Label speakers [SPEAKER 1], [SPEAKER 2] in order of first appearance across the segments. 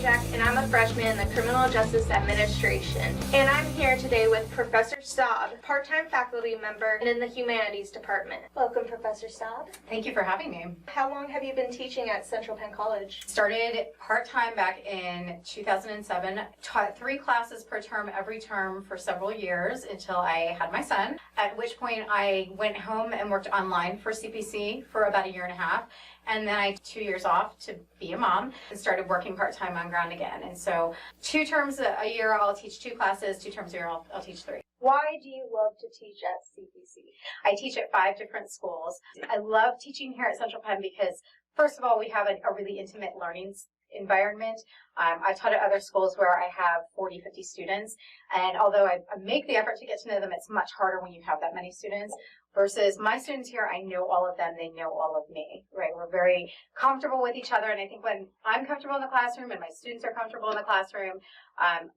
[SPEAKER 1] Jack, and I'm a freshman in the Criminal Justice Administration. And I'm here today with Professor Staub, part-time faculty member in the Humanities Department. Welcome, Professor Staub.
[SPEAKER 2] Thank you for having me.
[SPEAKER 1] How long have you been teaching at Central Penn College?
[SPEAKER 2] Started part-time back in 2007, taught 3 classes per term every term for several years until I had my son, at which point I went home and worked online for CPC for about 1.5 years. And then I took 2 years off to be a mom and started working part-time on ground again. And so 2 terms a year I'll teach 2 classes, 2 terms a year I'll teach 3.
[SPEAKER 1] Why do you love to teach at CPC?
[SPEAKER 2] I teach at 5 different schools. I love teaching here at Central Penn because, first of all, we have a really intimate learning environment. I've taught at other schools where I have 40, 50 students, and although I make the effort to get to know them, it's much harder when you have that many students. Versus my students here, I know all of them, they know all of me, right? We're very comfortable with each other, and I think when I'm comfortable in the classroom and my students are comfortable in the classroom,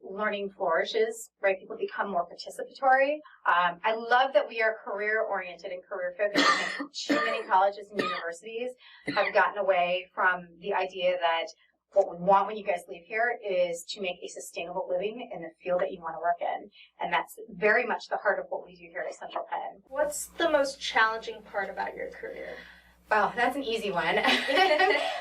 [SPEAKER 2] learning flourishes, right? People become more participatory. I love that we are career-oriented and career-focused. I think too many colleges and universities have gotten away from the idea that what we want when you guys leave here is to make a sustainable living in the field that you want to work in. And that's very much the heart of what we do here at Central Penn.
[SPEAKER 1] What's the most challenging part about your career?
[SPEAKER 2] Well, that's an easy one. Like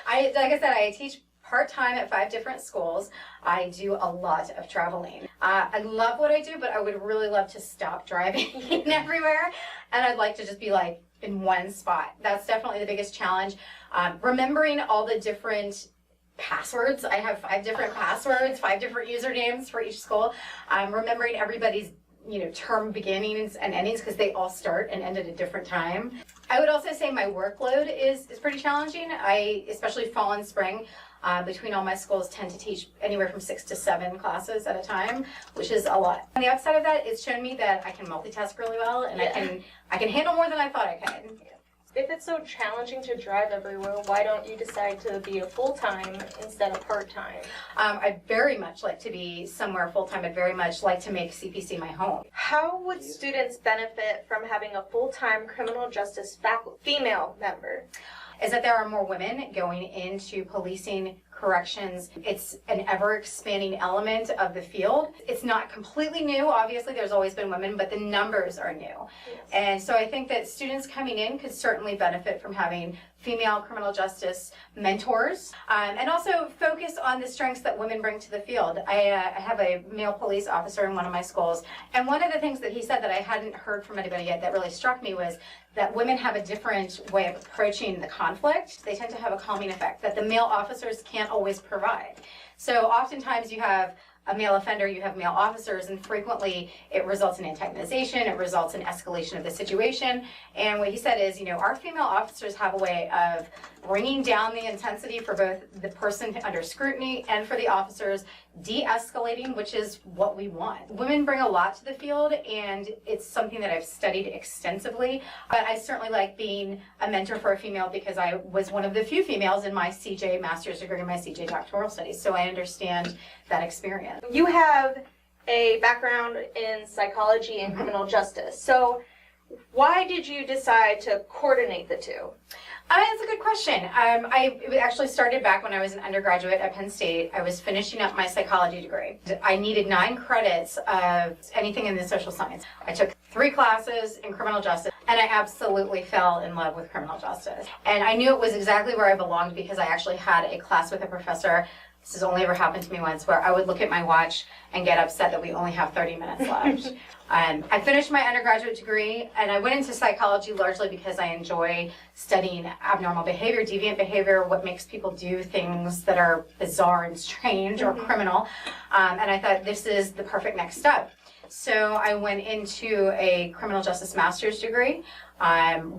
[SPEAKER 2] I said, I teach part-time at 5 different schools. I do a lot of traveling. I love what I do, but I would really love to stop driving everywhere. And I'd like to just be like in one spot. That's definitely the biggest challenge. Remembering all the different passwords. I have 5 different passwords, 5 different usernames for each school. Remembering everybody's term beginnings and endings because they all start and end at a different time. I would also say my workload is pretty challenging. I, especially fall and spring, between all my schools, tend to teach anywhere from 6 to 7 classes at a time, which is a lot. On the upside of that, it's shown me that I can multitask really well, and I can handle more than I thought I could.
[SPEAKER 1] If it's so challenging to drive everywhere, why don't you decide to be a full-time instead of part-time?
[SPEAKER 2] I'd very much like to be somewhere full-time. I'd very much like to make CPC my home.
[SPEAKER 1] How would students benefit from having a full-time criminal justice female member?
[SPEAKER 2] Is that there are more women going into policing, corrections. It's an ever-expanding element of the field. It's not completely new. Obviously, there's always been women, but the numbers are new. Yes. And so I think that students coming in could certainly benefit from having female criminal justice mentors, and also focus on the strengths that women bring to the field. I have a male police officer in one of my schools, and one of the things that he said that I hadn't heard from anybody yet that really struck me was that women have a different way of approaching the conflict. They tend to have a calming effect that the male officers can't always provide. So oftentimes you have a male offender, you have male officers, and frequently it results in antagonization, it results in escalation of the situation. And what he said is, our female officers have a way of bringing down the intensity for both the person under scrutiny and for the officers, de-escalating, which is what we want. Women bring a lot to the field, and it's something that I've studied extensively, but I certainly like being a mentor for a female because I was one of the few females in my CJ master's degree and my CJ doctoral studies, so I understand that experience.
[SPEAKER 1] You have a background in psychology and criminal justice, so why did you decide to coordinate the two?
[SPEAKER 2] That's a good question. I actually started back when I was an undergraduate at Penn State. I was finishing up my psychology degree. I needed 9 credits of anything in the social science. I took 3 classes in criminal justice, and I absolutely fell in love with criminal justice. And I knew it was exactly where I belonged because I actually had a class with a professor. This has only ever happened to me once, where I would look at my watch and get upset that we only have 30 minutes left. I finished my undergraduate degree, and I went into psychology largely because I enjoy studying abnormal behavior, deviant behavior, what makes people do things that are bizarre and strange or criminal. And I thought this is the perfect next step. So I went into a criminal justice master's degree,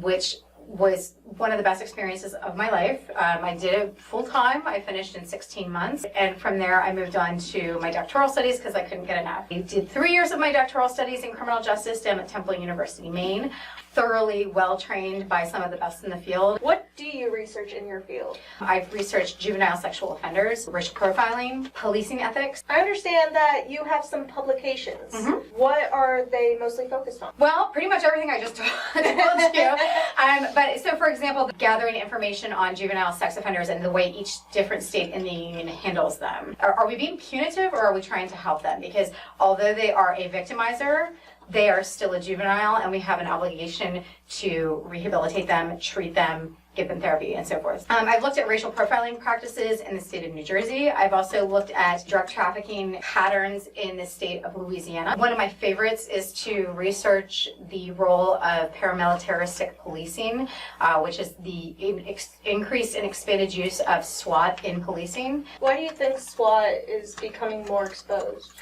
[SPEAKER 2] which was one of the best experiences of my life. I did it full-time. I finished in 16 months. And from there, I moved on to my doctoral studies because I couldn't get enough. I did 3 years of my doctoral studies in criminal justice down at Temple University, Maine. Thoroughly well-trained by some of the best in the field.
[SPEAKER 1] What do you research in your field?
[SPEAKER 2] I've researched juvenile sexual offenders, racial profiling, policing ethics.
[SPEAKER 1] I understand that you have some publications. What are they mostly focused on?
[SPEAKER 2] Well, pretty much everything I just told you. But so, for example, gathering information on juvenile sex offenders and the way each different state in the union handles them. Are we being punitive, or are we trying to help them? Because although they are a victimizer, they are still a juvenile, and we have an obligation to rehabilitate them, treat them, give them therapy, and so forth. I've looked at racial profiling practices in the state of New Jersey. I've also looked at drug trafficking patterns in the state of Louisiana. One of my favorites is to research the role of paramilitaristic policing, which is the increased and expanded use of SWAT in policing.
[SPEAKER 1] Why do you think SWAT is becoming more exposed?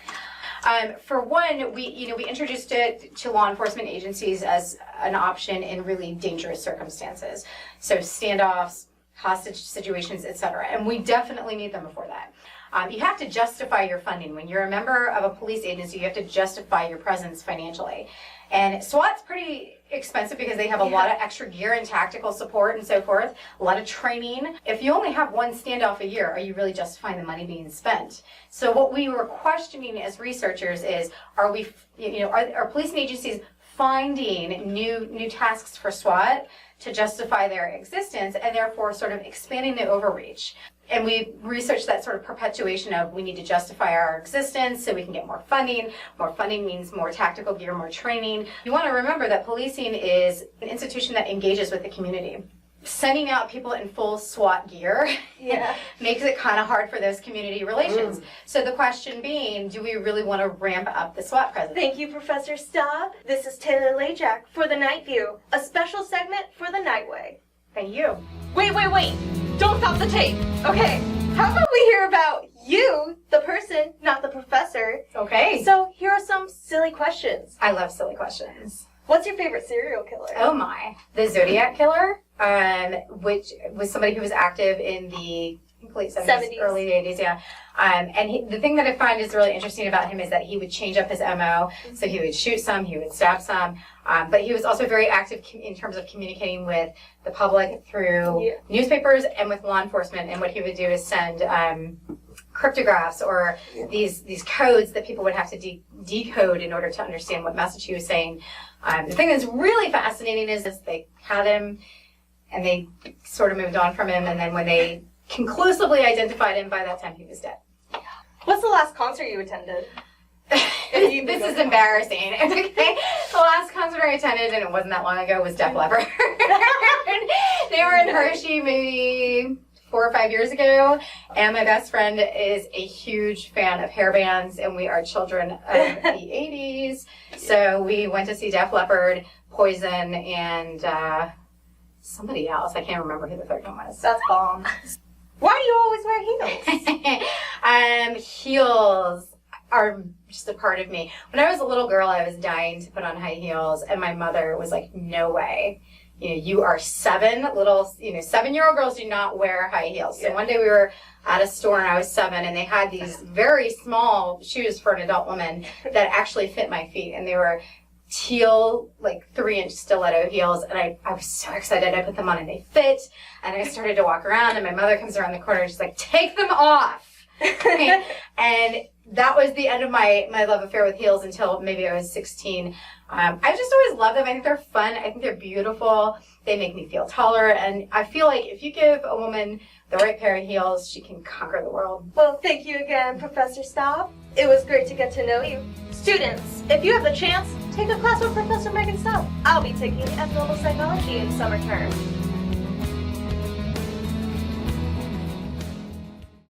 [SPEAKER 2] For one, we introduced it to law enforcement agencies as an option in really dangerous circumstances. So standoffs, hostage situations, etc. And we definitely need them before that. You have to justify your funding. When you're a member of a police agency, you have to justify your presence financially. And SWAT's pretty expensive because they have a lot of extra gear and tactical support and so forth, a lot of training. If you only have one standoff a year, are you really justifying the money being spent? So what we were questioning as researchers is, are policing agencies finding new tasks for SWAT to justify their existence, and therefore sort of expanding the overreach? And we researched that sort of perpetuation of, we need to justify our existence so we can get more funding. More funding means more tactical gear, more training. You want to remember that policing is an institution that engages with the community. Sending out people in full SWAT gear makes it kind of hard for those community relations. So the question being, do we really want to ramp up the SWAT presence?
[SPEAKER 1] Thank you, Professor Staub. This is Taylor Lajak for The Night View, a special segment for the Nightway.
[SPEAKER 2] Thank you.
[SPEAKER 1] Wait. Don't stop the tape. Okay, how about we hear about you, the person, not the professor?
[SPEAKER 2] Okay.
[SPEAKER 1] So here are some silly questions.
[SPEAKER 2] I love silly questions.
[SPEAKER 1] What's your favorite serial killer?
[SPEAKER 2] Oh my. The Zodiac Killer, which was somebody who was active in the late 70s, early 80s, yeah. And the thing that I find is really interesting about him is that he would change up his MO. So he would shoot some, he would stab some, but he was also very active in terms of communicating with the public through newspapers and with law enforcement. And what he would do is send cryptographs or these codes that people would have to decode in order to understand what message he was saying. The thing that's really fascinating is they had him and they sort of moved on from him, and then when they conclusively identified him, by that time he was dead.
[SPEAKER 1] What's the last concert you attended?
[SPEAKER 2] This is embarrassing. Okay. The last concert I attended, and it wasn't that long ago, was Def Leppard. They were in Hershey maybe 4 or 5 years ago, and my best friend is a huge fan of hair bands, and we are children of the 80s. So we went to see Def Leppard, Poison, and somebody else. I can't remember who the third one was.
[SPEAKER 1] That's bomb. Why do you always wear heels?
[SPEAKER 2] Heels are just a part of me. When I was a little girl, I was dying to put on high heels, and my mother was like, no way. You are 7. 7-year-old girls do not wear high heels. So one day we were at a store and I was 7, and they had these very small shoes for an adult woman that actually fit my feet, and they were teal, like 3-inch stiletto heels, and I was so excited. I put them on and they fit, and I started to walk around, and my mother comes around the corner and she's like, take them off. And that was the end of my love affair with heels until maybe I was 16. I just always love them. I think they're fun. I think they're beautiful. They make me feel taller, and I feel like if you give a woman the right pair of heels, she can conquer the world.
[SPEAKER 1] Well, thank you again, Professor Staub. It was great to get to know you. Students, if you have the chance, take a class with Professor Megan Staub. I'll be taking abnormal psychology in summer term.